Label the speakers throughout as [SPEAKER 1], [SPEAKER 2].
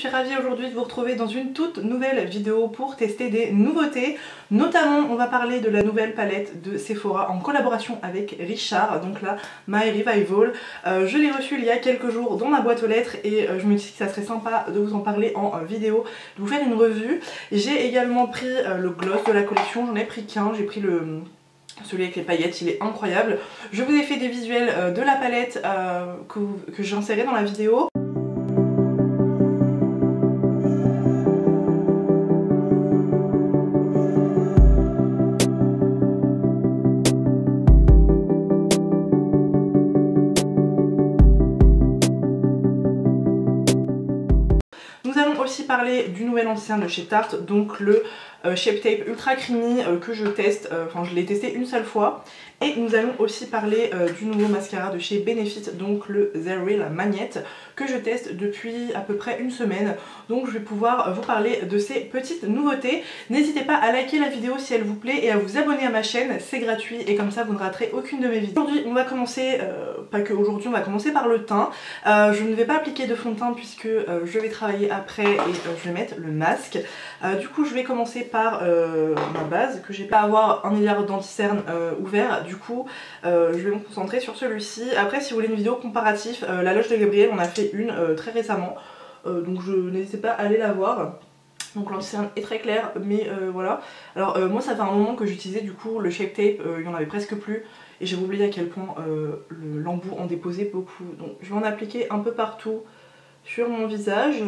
[SPEAKER 1] suis ravie aujourd'hui de vous retrouver dans une toute nouvelle vidéo pour tester des nouveautés. Notamment, on va parler de la nouvelle palette de Sephora en collaboration avec Richard, donc là, My Revival. Je l'ai reçue il y a quelques jours dans ma boîte aux lettres et je me dis que ça serait sympa de vous en parler en vidéo, de vous faire une revue. J'ai également pris le gloss de la collection, j'en ai pris qu'un, j'ai pris celui avec les paillettes, il est incroyable. Je vous ai fait des visuels de la palette que j'ai inséré dans la vidéo. Nous allons aussi parler du nouvel ancien de chez Tarte, donc le Shape Tape Ultra Creamy que je teste, enfin je l'ai testé une seule fois. Et nous allons aussi parler du nouveau mascara de chez Benefit, donc le The Real Magnette, que je teste depuis à peu près une semaine. Donc je vais pouvoir vous parler de ces petites nouveautés. N'hésitez pas à liker la vidéo si elle vous plaît et à vous abonner à ma chaîne, c'est gratuit et comme ça vous ne raterez aucune de mes vidéos. Aujourd'hui on va commencer, pas que aujourd'hui, on va commencer par le teint. Je ne vais pas appliquer de fond de teint puisque je vais travailler après et je vais mettre le masque. Du coup je vais commencer par ma base, que j'ai pas à avoir un milliard d'anti-cernes ouverts. Du coup je vais me concentrer sur celui-ci. Après si vous voulez une vidéo comparative, la Loche de Gabriel on a fait une très récemment, donc n'hésitez pas à aller la voir. Donc l'anti-cerne est très clair, mais voilà. Alors moi ça fait un moment que j'utilisais du coup le Shape Tape, il y en avait presque plus. Et j'ai oublié à quel point l'embout en déposait beaucoup. Donc je vais en appliquer un peu partout sur mon visage.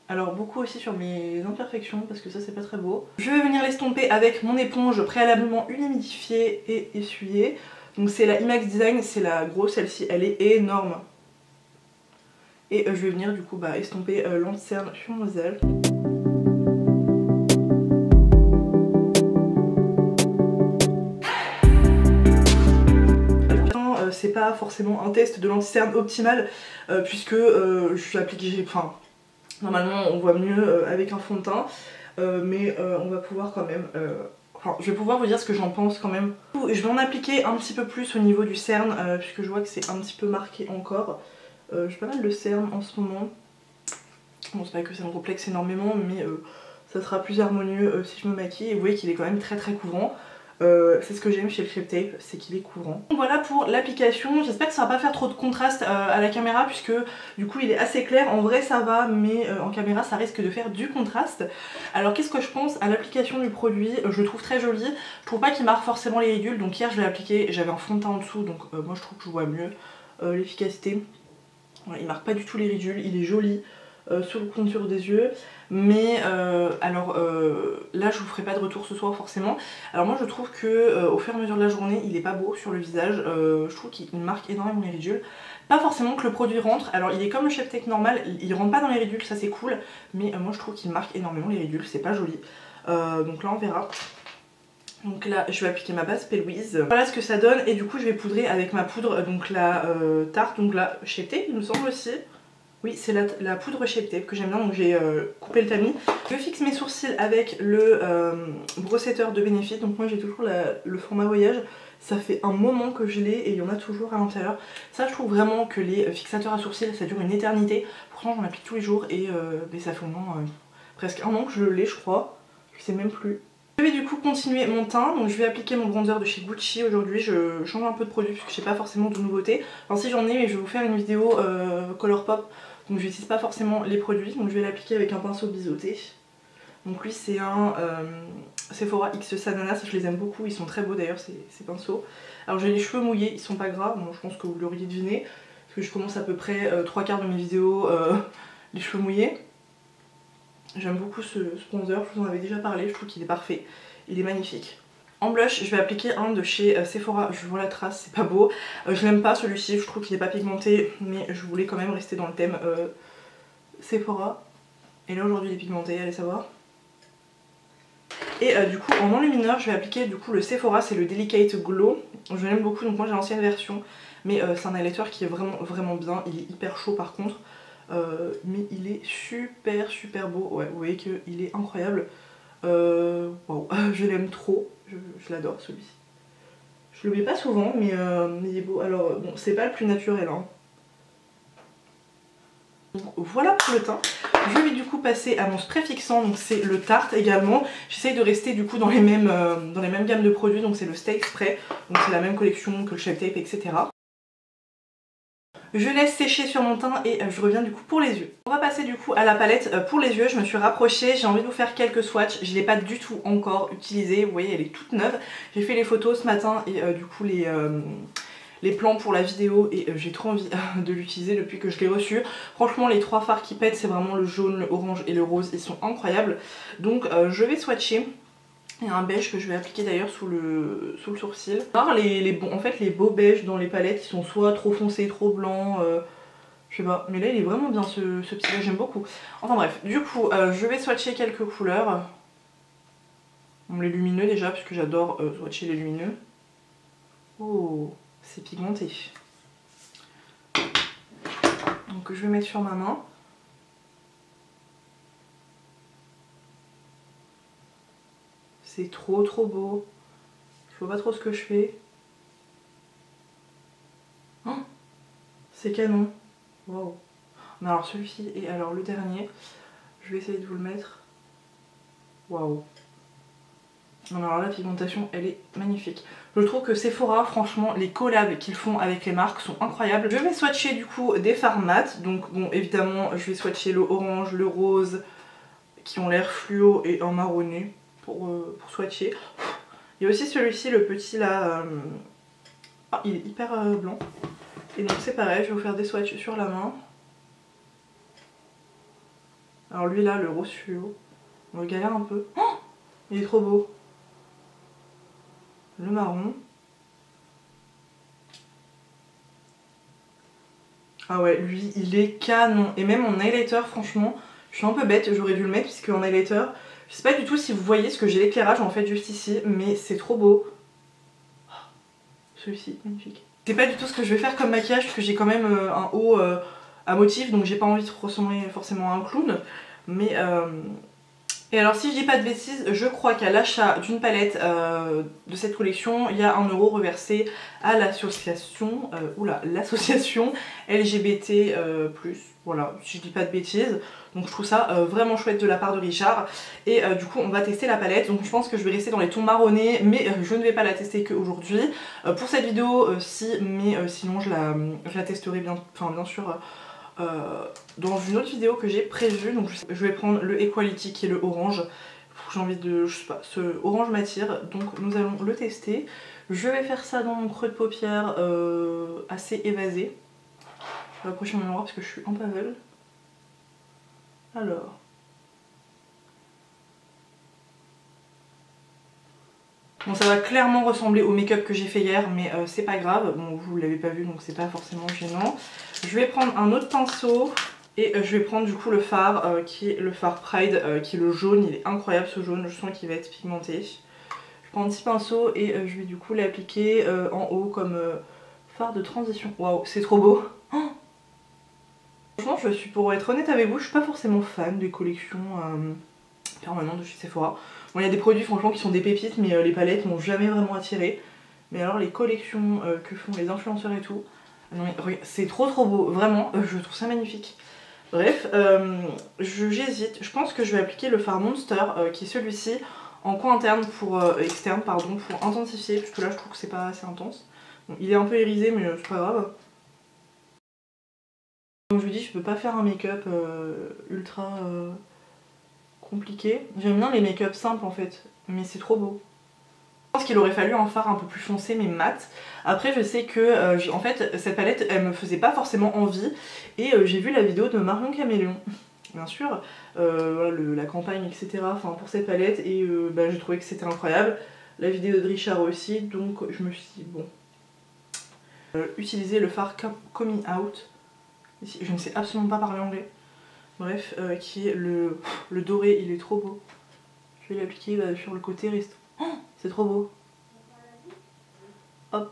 [SPEAKER 1] Alors beaucoup aussi sur mes imperfections parce que ça c'est pas très beau. Je vais venir l'estomper avec mon éponge préalablement humidifiée et essuyée. Donc c'est la IMAX Design, c'est la grosse, celle-ci elle est énorme. Et je vais venir du coup estomper l'anti-cerne sur mon visage. C'est pas forcément un test de l'anti-cerne optimal puisque je suis appliquée, enfin normalement on voit mieux avec un fond de teint, mais on va pouvoir quand même, enfin je vais pouvoir vous dire ce que j'en pense quand même. Je vais en appliquer un petit peu plus au niveau du cerne puisque je vois que c'est un petit peu marqué encore. J'ai pas mal de cerne en ce moment. Bon c'est pas que ça me complexe énormément mais ça sera plus harmonieux si je me maquille et vous voyez qu'il est quand même très couvrant. C'est ce que j'aime chez le Shape Tape, c'est qu'il est couvrant. Donc voilà pour l'application, j'espère que ça va pas faire trop de contraste à la caméra puisque du coup il est assez clair, en vrai ça va mais en caméra ça risque de faire du contraste. Alors qu'est-ce que je pense à l'application du produit? Je le trouve très joli, je trouve pas qu'il marque forcément les ridules, donc hier je l'ai appliqué, j'avais un fond de teint en dessous donc moi je trouve que je vois mieux l'efficacité. Voilà, il marque pas du tout les ridules, il est joli sur le contour des yeux. Mais là je vous ferai pas de retour ce soir forcément. Alors moi je trouve que au fur et à mesure de la journée il est pas beau sur le visage, je trouve qu'il marque énormément les ridules. Pas forcément que le produit rentre, alors il est comme le Shape Tape normal, il rentre pas dans les ridules, ça c'est cool. Mais moi je trouve qu'il marque énormément les ridules, c'est pas joli. Donc là on verra. Donc là je vais appliquer ma base P-Louise. Voilà ce que ça donne et du coup je vais poudrer avec ma poudre, donc la Tarte, donc la Shape Tape il me semble aussi. Oui, c'est la poudre Shape Tape que j'aime bien, donc j'ai coupé le tamis. Je fixe mes sourcils avec le brossetteur de Benefit, donc moi j'ai toujours le format voyage. Ça fait un moment que je l'ai et il y en a toujours à l'intérieur. Ça je trouve vraiment que les fixateurs à sourcils ça dure une éternité. Pourtant j'en applique tous les jours et ça fait au moins presque un an que je l'ai je crois. Je sais même plus. Je vais du coup continuer mon teint, donc je vais appliquer mon bronzer de chez Gucci aujourd'hui. Je change un peu de produit puisque j'ai pas forcément de nouveautés. Enfin si j'en ai, mais je vais vous faire une vidéo Colourpop. Donc je n'utilise pas forcément les produits, donc je vais l'appliquer avec un pinceau biseauté. Donc lui c'est un Sephora X Ananas, je les aime beaucoup, ils sont très beaux d'ailleurs ces pinceaux. Alors j'ai les cheveux mouillés, ils sont pas gras, bon, je pense que vous l'auriez deviné, parce que je commence à peu près 3/4 de mes vidéos les cheveux mouillés. J'aime beaucoup ce bronzer, je vous en avais déjà parlé, je trouve qu'il est parfait, il est magnifique. En blush, je vais appliquer un de chez Sephora, je vois la trace, c'est pas beau. Je l'aime pas celui-ci, je trouve qu'il est pas pigmenté, mais je voulais quand même rester dans le thème Sephora. Et là aujourd'hui il est pigmenté, allez savoir. Et du coup en enlumineur, je vais appliquer du coup le Sephora, c'est le Delicate Glow. Je l'aime beaucoup, donc moi j'ai l'ancienne version, mais c'est un highlighter qui est vraiment bien, il est hyper chaud par contre. Mais il est super beau, ouais, vous voyez qu'il est incroyable. Wow. Je l'aime trop, je l'adore celui-ci. Je le mets pas souvent mais il est beau. Alors bon c'est pas le plus naturel hein. Donc, voilà pour le teint. Je vais du coup passer à mon spray fixant, donc c'est le Tarte également. J'essaye de rester du coup dans les mêmes gammes de produits, donc c'est le Stay Spray, donc c'est la même collection que le Shape Tape, etc. Je laisse sécher sur mon teint et je reviens du coup pour les yeux. On va passer du coup à la palette pour les yeux. Je me suis rapprochée, j'ai envie de vous faire quelques swatchs. Je ne l'ai pas du tout encore utilisée, vous voyez elle est toute neuve. J'ai fait les photos ce matin et du coup les plans pour la vidéo et j'ai trop envie de l'utiliser depuis que je l'ai reçu. Franchement les trois fards qui pètent c'est vraiment le jaune, le orange et le rose, ils sont incroyables. Donc je vais swatcher. Il y a un beige que je vais appliquer d'ailleurs sous le sourcil. Alors en fait les beaux beiges dans les palettes ils sont soit trop foncés, trop blancs, je sais pas. Mais là il est vraiment bien ce petit beige, j'aime beaucoup. Enfin bref, du coup je vais swatcher quelques couleurs. Les lumineux déjà parce que j'adore swatcher les lumineux. Oh, c'est pigmenté. Donc je vais mettre sur ma main. C'est trop beau. Je vois pas trop ce que je fais. Oh, c'est canon. Wow. Mais alors celui-ci et alors le dernier, je vais essayer de vous le mettre. Waouh. Non alors la pigmentation elle est magnifique. Je trouve que Sephora franchement les collabs qu'ils font avec les marques sont incroyables. Je vais swatcher du coup des fards mat. Donc bon évidemment je vais swatcher le orange, le rose qui ont l'air fluo et en marronné pour swatcher. Il y a aussi celui-ci, le petit là, il est hyper blanc. Et donc c'est pareil, je vais vous faire des swatchs sur la main. Alors lui là, le rose fluo, on le galère un peu. Oh, il est trop beau. Le marron. Ah ouais, lui il est canon. Et même en highlighter franchement, je suis un peu bête, j'aurais dû le mettre puisque en highlighter, je sais pas du tout si vous voyez ce que j'ai l'éclairage en fait juste ici, mais c'est trop beau. Celui-ci, magnifique. C'est pas du tout ce que je vais faire comme maquillage parce que j'ai quand même un haut à motif, donc j'ai pas envie de ressembler forcément à un clown. Mais et alors si je dis pas de bêtises, je crois qu'à l'achat d'une palette de cette collection, il y a 1 € reversé à l'association l'association LGBT+. Voilà, si je dis pas de bêtises. Donc je trouve ça vraiment chouette de la part de Richard. Et du coup on va tester la palette. Donc je pense que je vais rester dans les tons marronnés, mais je ne vais pas la tester qu'aujourd'hui. Pour cette vidéo, sinon je la testerai bien sûr dans une autre vidéo que j'ai prévue. Donc je vais prendre le Equality qui est le orange. J'ai envie de, je sais pas, ce orange m'attire, donc nous allons le tester. Je vais faire ça dans mon creux de paupière assez évasé. Je vais approcher mon miroir parce que je suis en pavel. Alors. Bon, ça va clairement ressembler au make-up que j'ai fait hier, mais c'est pas grave. Bon, vous l'avez pas vu, donc c'est pas forcément gênant. Je vais prendre un autre pinceau et je vais prendre du coup le fard qui est le fard Pride, qui est le jaune. Il est incroyable ce jaune, je sens qu'il va être pigmenté. Je prends un petit pinceau et je vais du coup l'appliquer en haut comme fard de transition. Waouh, c'est trop beau. Oh, franchement, pour être honnête avec vous, je suis pas forcément fan des collections permanentes de chez Sephora. Bon, il y a des produits franchement qui sont des pépites, mais les palettes m'ont jamais vraiment attiré. Mais alors les collections que font les influenceurs et tout, c'est trop beau, vraiment, je trouve ça magnifique. Bref, j'hésite, je pense que je vais appliquer le fard Monster, qui est celui-ci, en coin interne externe, pardon, pour intensifier, parce que là je trouve que c'est pas assez intense. Bon, il est un peu irisé, mais c'est pas grave. Comme je vous dis, je peux pas faire un make-up ultra compliqué. J'aime bien les make-up simples en fait, mais c'est trop beau. Je pense qu'il aurait fallu un fard un peu plus foncé mais mat. Après je sais que en fait cette palette elle me faisait pas forcément envie. Et j'ai vu la vidéo de Marion Caméléon, bien sûr, voilà, la campagne etc. Enfin pour cette palette. Et j'ai trouvé que c'était incroyable. La vidéo de Richard aussi, donc je me suis dit bon. Utiliser le fard Coming Out. Ici, je ne sais absolument pas parler anglais. Bref, qui est le doré, il est trop beau. Je vais l'appliquer sur le côté reste. Oh, c'est trop beau. Hop,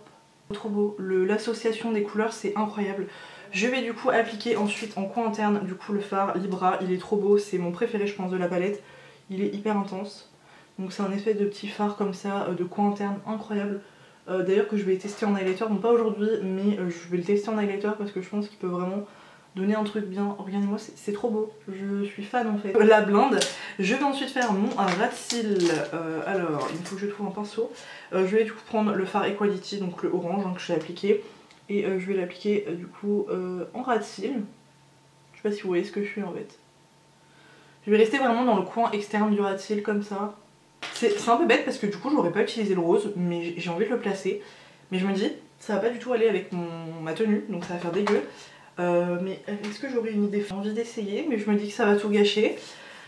[SPEAKER 1] trop beau. L'association des couleurs, c'est incroyable. Je vais du coup appliquer ensuite en coin interne du coup le fard Libra. Il est trop beau, c'est mon préféré je pense de la palette. Il est hyper intense. Donc c'est un effet de petit fard comme ça, de coin interne incroyable. D'ailleurs que je vais tester en highlighter, non pas aujourd'hui, mais je vais le tester en highlighter parce que je pense qu'il peut vraiment donner un truc bien. Regardez-moi, c'est trop beau. Je suis fan en fait. La blinde. Je vais ensuite faire mon ras de cils. Alors, il faut que je trouve un pinceau. Je vais du coup prendre le fard Equality, donc le orange hein, que j'ai appliqué. Et je vais l'appliquer du coup en ras de cils. Je sais pas si vous voyez ce que je fais en fait. Je vais rester vraiment dans le coin externe du ras de cils comme ça. C'est un peu bête parce que du coup j'aurais pas utilisé le rose, mais j'ai envie de le placer. Mais je me dis, ça va pas du tout aller avec ma tenue, donc ça va faire dégueu. Mais est-ce que j'aurais une idée? J'ai envie d'essayer, mais je me dis que ça va tout gâcher.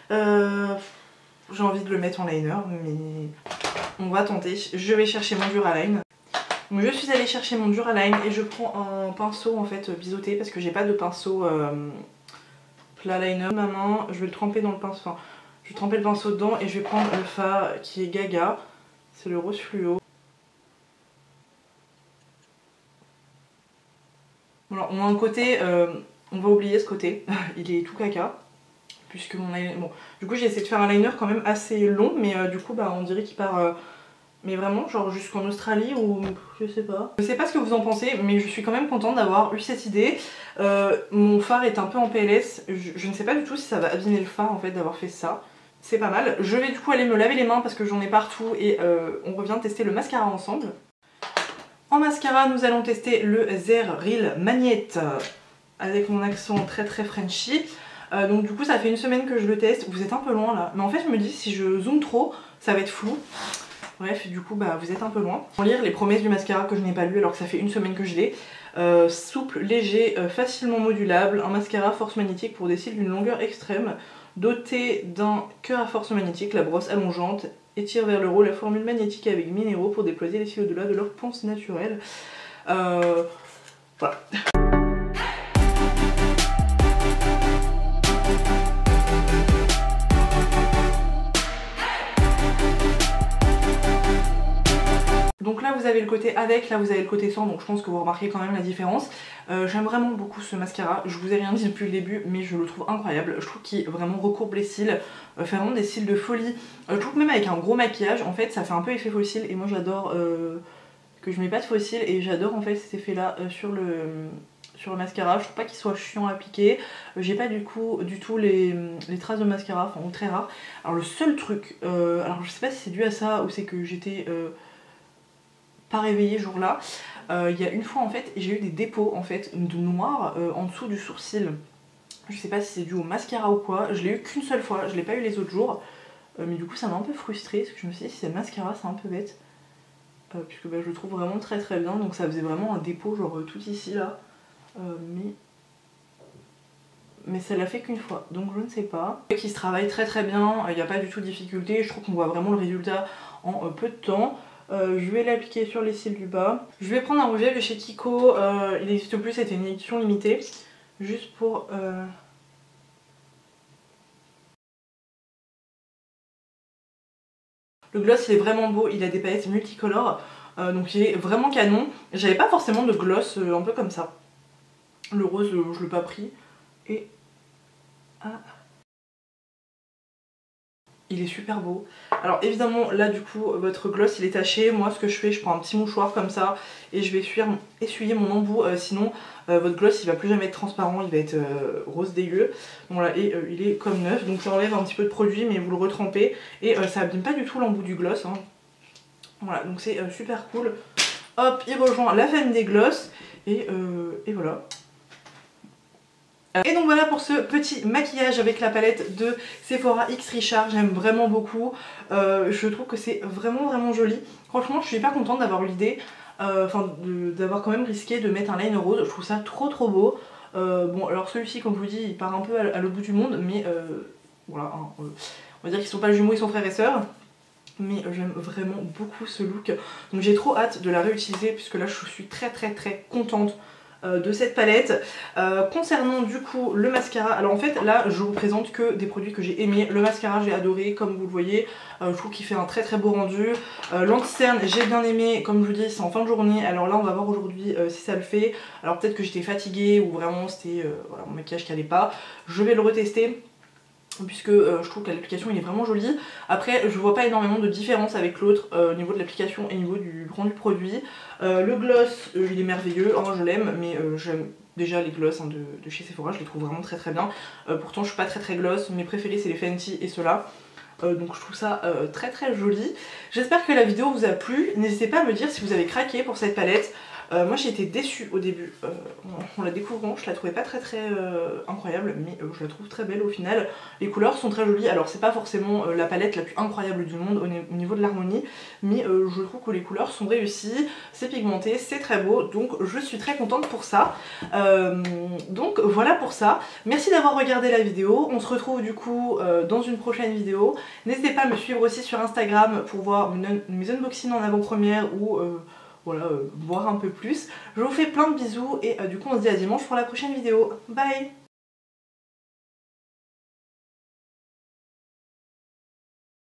[SPEAKER 1] J'ai envie de le mettre en liner, mais on va tenter. Je vais chercher mon Duraline. Donc je suis allée chercher mon Duraline et je prends un pinceau en fait biseauté parce que j'ai pas de pinceau plat liner. Ma main, je vais le tremper dans le pinceau. Enfin, je vais tremper le pinceau dedans et je vais prendre le fard qui est Gaga. C'est le rose fluo. Voilà, on a un côté, on va oublier ce côté, il est tout caca. Puisque mon eyeliner... Bon, du coup j'ai essayé de faire un liner quand même assez long, mais du coup bah on dirait qu'il part... mais vraiment genre jusqu'en Australie ou je sais pas. Je sais pas ce que vous en pensez, mais je suis quand même contente d'avoir eu cette idée. Mon fard est un peu en PLS, je ne sais pas du tout si ça va abîmer le fard en fait d'avoir fait ça. C'est pas mal. Je vais du coup aller me laver les mains parce que j'en ai partout et on revient tester le mascara ensemble. En mascara, nous allons tester le Zer Real Magnette avec mon accent très très Frenchy. Donc du coup ça fait une semaine que je le teste. Vous êtes un peu loin là, mais en fait je me dis si je zoome trop ça va être flou. Bref, du coup bah vous êtes un peu loin. Pour lire les promesses du mascara que je n'ai pas lu alors que ça fait une semaine que je l'ai. Souple, léger, facilement modulable, un mascara force magnétique pour des cils d'une longueur extrême, doté d'un cœur à force magnétique, la brosse allongeante étire vers le haut la formule magnétique avec minéraux pour déployer les cils au-delà de leur ponce naturelle. Voilà. Donc là vous avez le côté avec, là vous avez le côté sans, donc je pense que vous remarquez quand même la différence. J'aime vraiment beaucoup ce mascara, je vous ai rien dit depuis le début mais je le trouve incroyable. Je trouve qu'il vraiment recourbe les cils, fait vraiment des cils de folie. Je trouve que même avec un gros maquillage en fait ça fait un peu effet faux cils et moi j'adore que je mets pas de faux cils et j'adore en fait cet effet là sur le mascara. Je trouve pas qu'il soit chiant à appliquer, j'ai pas du tout les traces de mascara, enfin ou très rares. Alors le seul truc, alors je sais pas si c'est dû à ça ou c'est que j'étais... pas réveillée jour là, il y a une fois en fait j'ai eu des dépôts en fait de noir en dessous du sourcil. Je sais pas si c'est dû au mascara ou quoi, je l'ai eu qu'une seule fois, je l'ai pas eu les autres jours, mais du coup ça m'a un peu frustrée parce que je me suis dit si c'est le mascara c'est un peu bête, puisque bah, je le trouve vraiment très très bien, donc ça faisait vraiment un dépôt genre tout ici là, mais ça l'a fait qu'une fois, donc je ne sais pas. Qui se travaille très très bien, il n'y a pas du tout de difficulté, je trouve qu'on voit vraiment le résultat en peu de temps. Je vais l'appliquer sur les cils du bas. Je vais prendre un rouge de chez Kiko, il n'existe plus, c'était une édition limitée. Juste pour... Le gloss il est vraiment beau, il a des paillettes multicolores, donc il est vraiment canon. J'avais pas forcément de gloss un peu comme ça. Le rose je l'ai pas pris. Et... Ah. Il est super beau. Alors évidemment là du coup votre gloss il est taché. Moi ce que je fais, je prends un petit mouchoir comme ça et je vais essuyer mon embout, sinon votre gloss il va plus jamais être transparent, il va être rose dégueu. Donc voilà, et il est comme neuf, donc ça enlève un petit peu de produit mais vous le retrempez et ça abîme pas du tout l'embout du gloss hein. Voilà, donc c'est super cool. Hop, il rejoint la famille des gloss et voilà. Et donc voilà pour ce petit maquillage avec la palette de Sephora X Richard, j'aime vraiment beaucoup, je trouve que c'est vraiment joli. Franchement je suis hyper contente d'avoir eu l'idée, d'avoir quand même risqué de mettre un liner rose, je trouve ça trop beau. Bon alors celui-ci comme je vous dis il part un peu à l'autre bout du monde, mais voilà, hein, on va dire qu'ils sont pas jumeaux, ils sont frères et sœurs. Mais j'aime vraiment beaucoup ce look, donc j'ai trop hâte de la réutiliser puisque là je suis très contente de cette palette. Concernant du coup le mascara, alors en fait là je vous présente que des produits que j'ai aimés. Le mascara j'ai adoré comme vous le voyez, je trouve qu'il fait un très beau rendu. L'anti-cerne j'ai bien aimé, comme je vous dis c'est en fin de journée, alors là on va voir aujourd'hui si ça le fait. Alors peut-être que j'étais fatiguée ou vraiment c'était voilà, mon maquillage qui allait pas, je vais le retester puisque je trouve que l'application il est vraiment joli. Après je vois pas énormément de différence avec l'autre au niveau de l'application et au niveau du rendu produit. Le gloss il est merveilleux, hein, je l'aime, mais j'aime déjà les glosses hein, de chez Sephora, je les trouve vraiment très très bien. Pourtant je suis pas très gloss, mes préférés c'est les Fenty et ceux-là. Donc je trouve ça très très joli. J'espère que la vidéo vous a plu. N'hésitez pas à me dire si vous avez craqué pour cette palette. Moi j'ai été déçue au début en la découvrant, je la trouvais pas très incroyable, mais je la trouve très belle au final. Les couleurs sont très jolies, alors c'est pas forcément la palette la plus incroyable du monde au niveau de l'harmonie, mais je trouve que les couleurs sont réussies, c'est pigmenté, c'est très beau, donc je suis très contente pour ça. Donc voilà pour ça, merci d'avoir regardé la vidéo, on se retrouve du coup dans une prochaine vidéo. N'hésitez pas à me suivre aussi sur Instagram pour voir mes unboxings en avant-première ou voilà, voir un peu plus. Je vous fais plein de bisous et du coup on se dit à dimanche pour la prochaine vidéo. Bye!